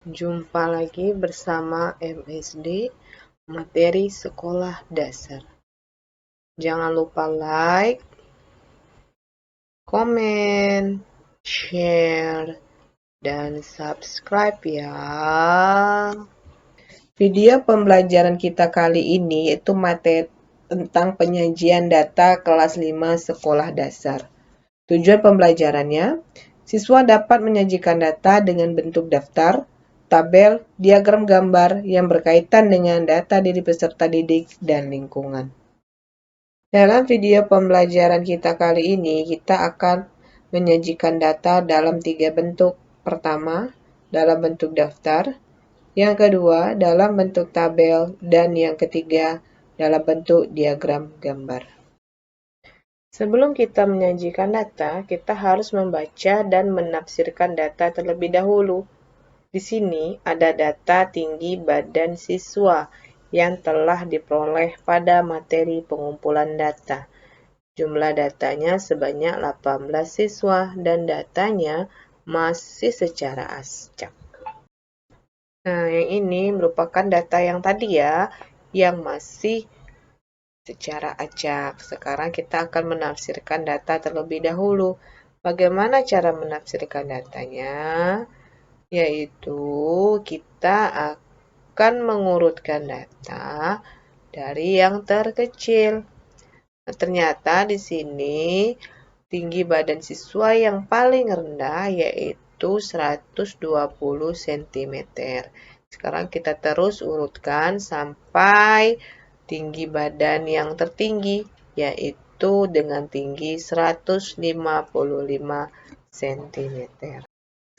Jumpa lagi bersama MSD Materi Sekolah Dasar. Jangan lupa like, komen, share, dan subscribe ya. Video pembelajaran kita kali ini yaitu materi tentang penyajian data kelas 5 sekolah dasar. Tujuan pembelajarannya, siswa dapat menyajikan data dengan bentuk daftar, tabel, diagram gambar yang berkaitan dengan data diri peserta didik dan lingkungan. Dalam video pembelajaran kita kali ini, kita akan menyajikan data dalam 3 bentuk. Pertama, dalam bentuk daftar. Yang kedua, dalam bentuk tabel. Dan yang ketiga, dalam bentuk diagram gambar. Sebelum kita menyajikan data, kita harus membaca dan menafsirkan data terlebih dahulu. Di sini ada data tinggi badan siswa yang telah diperoleh pada materi pengumpulan data. Jumlah datanya sebanyak 18 siswa dan datanya masih secara acak. Nah, yang ini merupakan data yang tadi ya, yang masih secara acak. Sekarang kita akan menafsirkan data terlebih dahulu. Bagaimana cara menafsirkan datanya? Yaitu kita akan mengurutkan data dari yang terkecil. Nah, ternyata di sini tinggi badan siswa yang paling rendah yaitu 120 cm. Sekarang kita terus urutkan sampai tinggi badan yang tertinggi, yaitu dengan tinggi 155 cm.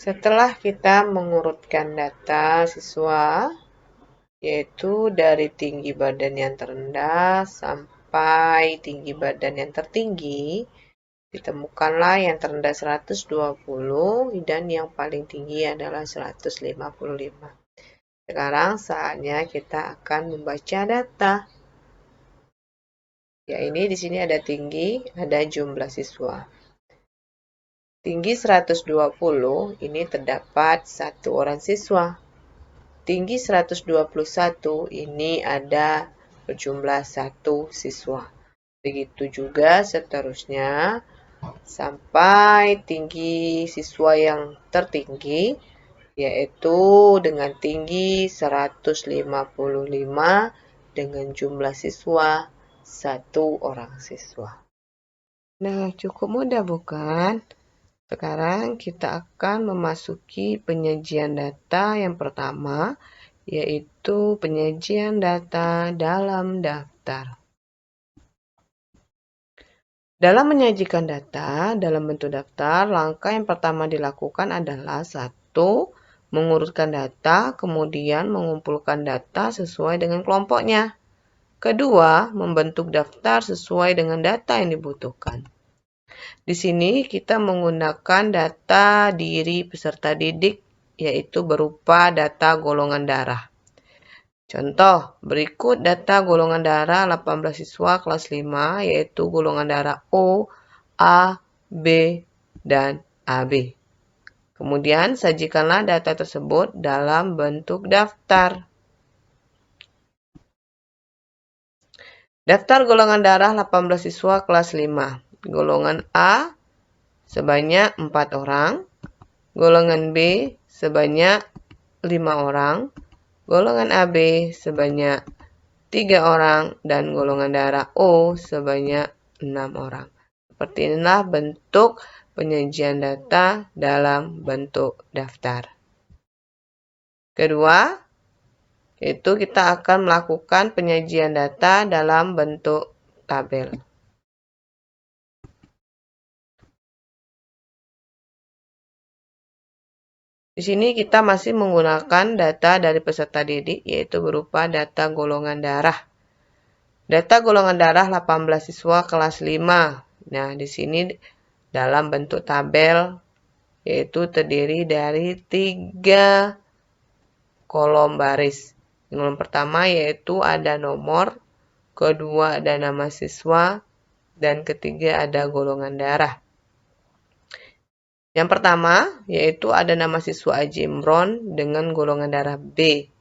Setelah kita mengurutkan data siswa, yaitu dari tinggi badan yang terendah sampai tinggi badan yang tertinggi, ditemukanlah yang terendah 120 dan yang paling tinggi adalah 155. Sekarang saatnya kita akan membaca data. Ya, ini di sini ada tinggi, ada jumlah siswa. Tinggi 120, ini terdapat 1 orang siswa. Tinggi 121, ini ada berjumlah 1 siswa. Begitu juga seterusnya, sampai tinggi siswa yang tertinggi, yaitu dengan tinggi 155 dengan jumlah siswa 1 orang siswa. Nah, cukup mudah bukan? Sekarang kita akan memasuki penyajian data yang pertama, yaitu penyajian data dalam daftar. Dalam menyajikan data dalam bentuk daftar, langkah yang pertama dilakukan adalah 1. Mengurutkan data, kemudian mengumpulkan data sesuai dengan kelompoknya. Kedua, membentuk daftar sesuai dengan data yang dibutuhkan. Di sini kita menggunakan data diri peserta didik, yaitu berupa data golongan darah. Contoh, berikut data golongan darah 18 siswa kelas 5, yaitu golongan darah O, A, B, dan AB. Kemudian, sajikanlah data tersebut dalam bentuk daftar. Daftar golongan darah 18 siswa kelas 5. Golongan A sebanyak 4 orang, golongan B sebanyak 5 orang, golongan AB sebanyak 3 orang, dan golongan darah O sebanyak 6 orang. Seperti inilah bentuk penyajian data dalam bentuk daftar. Kedua, yaitu kita akan melakukan penyajian data dalam bentuk tabel. Di sini kita masih menggunakan data dari peserta didik, yaitu berupa data golongan darah. Data golongan darah 18 siswa kelas 5. Nah, di sini dalam bentuk tabel, yaitu terdiri dari 3 kolom baris. Kolom pertama yaitu ada nomor, kedua ada nama siswa, dan ketiga ada golongan darah. Yang pertama, yaitu ada nama siswa Aji Imron dengan golongan darah B.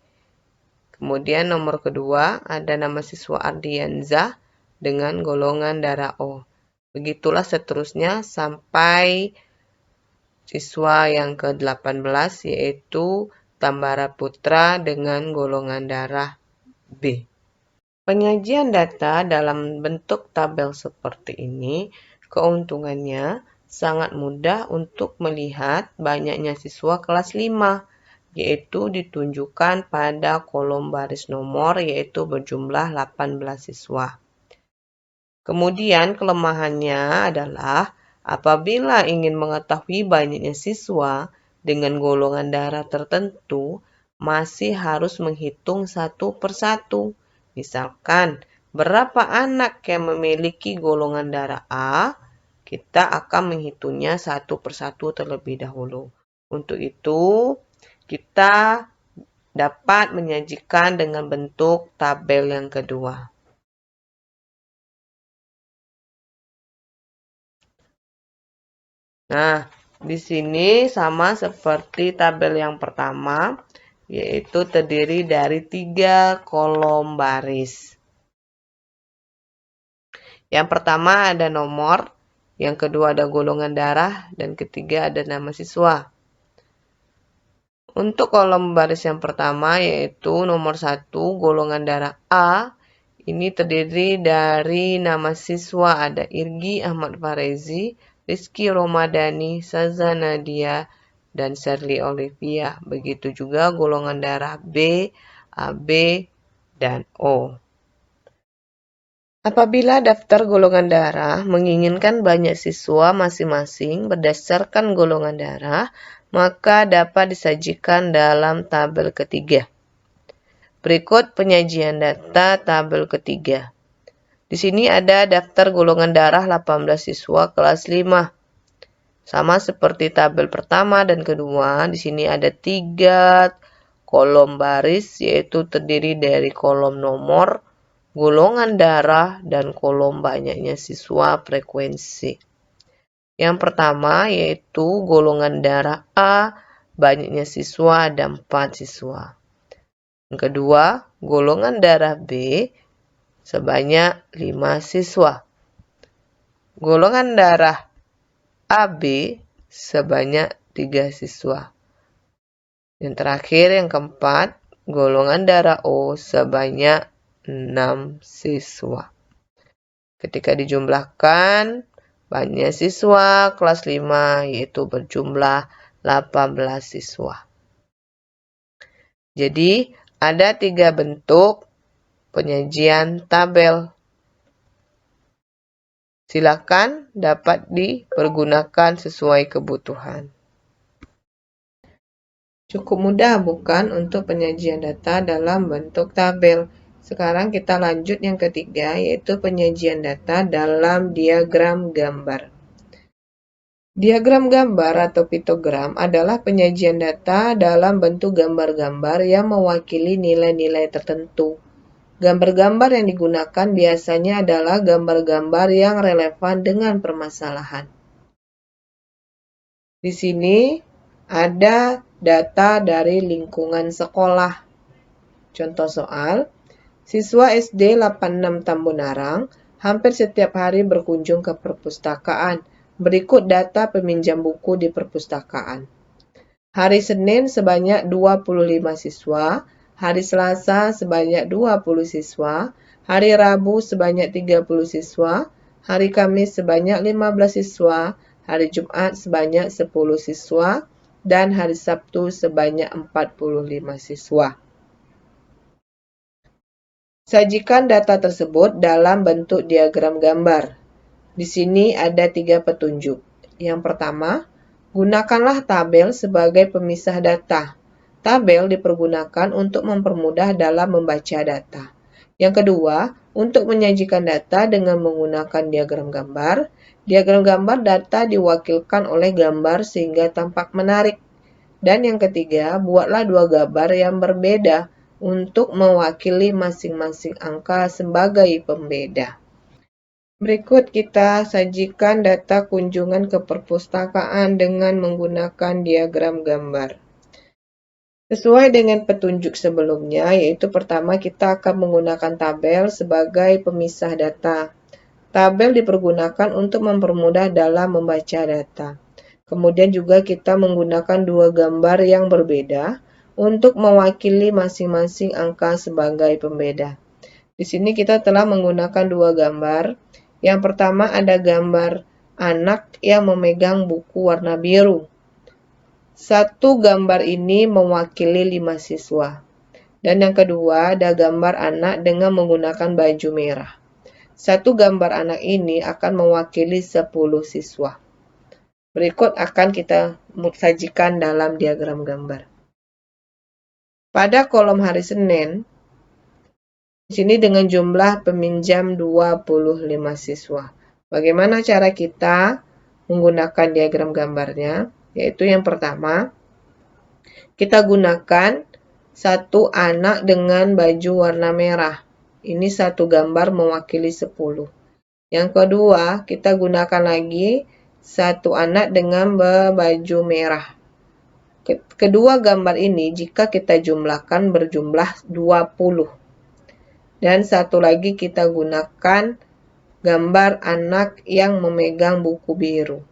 Kemudian nomor kedua, ada nama siswa Ardianzah dengan golongan darah O. Begitulah seterusnya sampai siswa yang ke-18, yaitu Tambara Putra dengan golongan darah B. Penyajian data dalam bentuk tabel seperti ini, keuntungannya sangat mudah untuk melihat banyaknya siswa kelas 5, yaitu ditunjukkan pada kolom baris nomor, yaitu berjumlah 18 siswa. Kemudian kelemahannya adalah apabila ingin mengetahui banyaknya siswa dengan golongan darah tertentu, masih harus menghitung satu persatu. Misalkan, berapa anak yang memiliki golongan darah A, kita akan menghitungnya satu persatu terlebih dahulu. Untuk itu, kita dapat menyajikan dengan bentuk tabel yang kedua. Nah, di sini sama seperti tabel yang pertama, yaitu terdiri dari 3 kolom baris. Yang pertama ada nomor, yang kedua ada golongan darah, dan ketiga ada nama siswa. Untuk kolom baris yang pertama yaitu nomor 1, golongan darah A, ini terdiri dari nama siswa ada Irgi Ahmad Farezi, Rizky Romadani, Saza Nadia, dan Sherly Olivia. Begitu juga golongan darah B, AB, dan O. Apabila daftar golongan darah menginginkan banyak siswa masing-masing berdasarkan golongan darah, maka dapat disajikan dalam tabel ketiga. Berikut penyajian data tabel ketiga. Di sini ada daftar golongan darah 18 siswa kelas 5. Sama seperti tabel pertama dan kedua, di sini ada 3 kolom baris, yaitu terdiri dari kolom nomor, golongan darah, dan kolom banyaknya siswa frekuensi. Yang pertama yaitu golongan darah A, banyaknya siswa ada 4 siswa. Yang kedua, golongan darah B, sebanyak 5 siswa. Golongan darah AB, sebanyak 3 siswa. Yang terakhir, yang keempat, golongan darah O, sebanyak 6 siswa. Ketika dijumlahkan, banyak siswa kelas 5 yaitu berjumlah 18 siswa. Jadi, ada 3 bentuk penyajian tabel. Silakan dapat dipergunakan sesuai kebutuhan. Cukup mudah bukan untuk penyajian data dalam bentuk tabel. Sekarang kita lanjut yang ketiga, yaitu penyajian data dalam diagram gambar. Diagram gambar atau piktogram adalah penyajian data dalam bentuk gambar-gambar yang mewakili nilai-nilai tertentu. Gambar-gambar yang digunakan biasanya adalah gambar-gambar yang relevan dengan permasalahan. Di sini ada data dari lingkungan sekolah. Contoh soal, siswa SD 86 Tambunarang hampir setiap hari berkunjung ke perpustakaan. Berikut data peminjam buku di perpustakaan. Hari Senin sebanyak 25 siswa, hari Selasa sebanyak 20 siswa, hari Rabu sebanyak 30 siswa, hari Kamis sebanyak 15 siswa, hari Jumat sebanyak 10 siswa, dan hari Sabtu sebanyak 45 siswa. Sajikan data tersebut dalam bentuk diagram gambar. Di sini ada 3 petunjuk. Yang pertama, gunakanlah tabel sebagai pemisah data. Tabel dipergunakan untuk mempermudah dalam membaca data. Yang kedua, untuk menyajikan data dengan menggunakan diagram gambar. Diagram gambar data diwakilkan oleh gambar sehingga tampak menarik. Dan yang ketiga, buatlah 2 gambar yang berbeda untuk mewakili masing-masing angka sebagai pembeda. Berikut kita sajikan data kunjungan ke perpustakaan dengan menggunakan diagram gambar. Sesuai dengan petunjuk sebelumnya, yaitu pertama kita akan menggunakan tabel sebagai pemisah data. Tabel dipergunakan untuk mempermudah dalam membaca data. Kemudian juga kita menggunakan dua gambar yang berbeda untuk mewakili masing-masing angka sebagai pembeda. Di sini kita telah menggunakan dua gambar. Yang pertama ada gambar anak yang memegang buku warna biru. Satu gambar ini mewakili 5 siswa. Dan yang kedua ada gambar anak dengan menggunakan baju merah. Satu gambar anak ini akan mewakili 10 siswa. Berikut akan kita sajikan dalam diagram gambar. Pada kolom hari Senin, di sini dengan jumlah peminjam 25 siswa. Bagaimana cara kita menggunakan diagram gambarnya? Yaitu yang pertama, kita gunakan satu anak dengan baju warna merah. Ini satu gambar mewakili 10. Yang kedua, kita gunakan lagi satu anak dengan baju merah. Kedua gambar ini jika kita jumlahkan berjumlah 20. Dan satu lagi kita gunakan gambar anak yang memegang buku biru.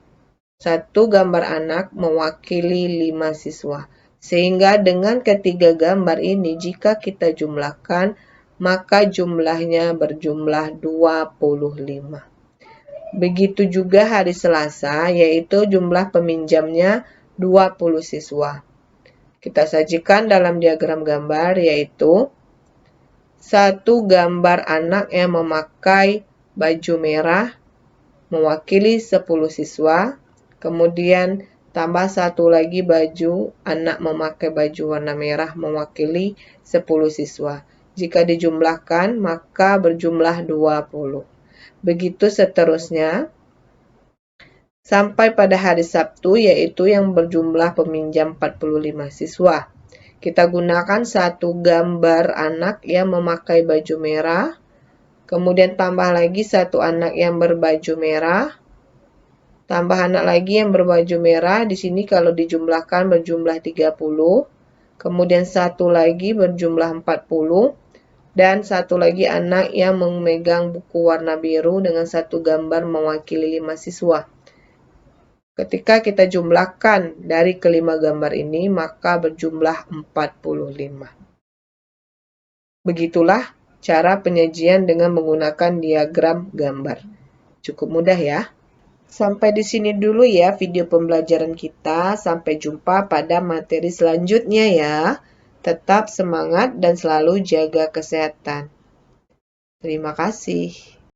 Satu gambar anak mewakili 5 siswa. Sehingga dengan ketiga gambar ini jika kita jumlahkan, maka jumlahnya berjumlah 25. Begitu juga hari Selasa, yaitu jumlah peminjamnya 20 siswa. Kita sajikan dalam diagram gambar, yaitu satu gambar anak yang memakai baju merah mewakili 10 siswa. Kemudian tambah satu lagi baju anak memakai baju warna merah mewakili 10 siswa. Jika dijumlahkan maka berjumlah 20. Begitu seterusnya sampai pada hari Sabtu, yaitu yang berjumlah peminjam 45 siswa. Kita gunakan satu gambar anak yang memakai baju merah, kemudian tambah lagi satu anak yang berbaju merah, tambah anak lagi yang berbaju merah. Di sini kalau dijumlahkan berjumlah 30, kemudian satu lagi berjumlah 40, dan satu lagi anak yang memegang buku warna biru dengan satu gambar mewakili 5 siswa. Ketika kita jumlahkan dari kelima gambar ini, maka berjumlah 45. Begitulah cara penyajian dengan menggunakan diagram gambar. Cukup mudah ya. Sampai di sini dulu ya video pembelajaran kita. Sampai jumpa pada materi selanjutnya ya. Tetap semangat dan selalu jaga kesehatan. Terima kasih.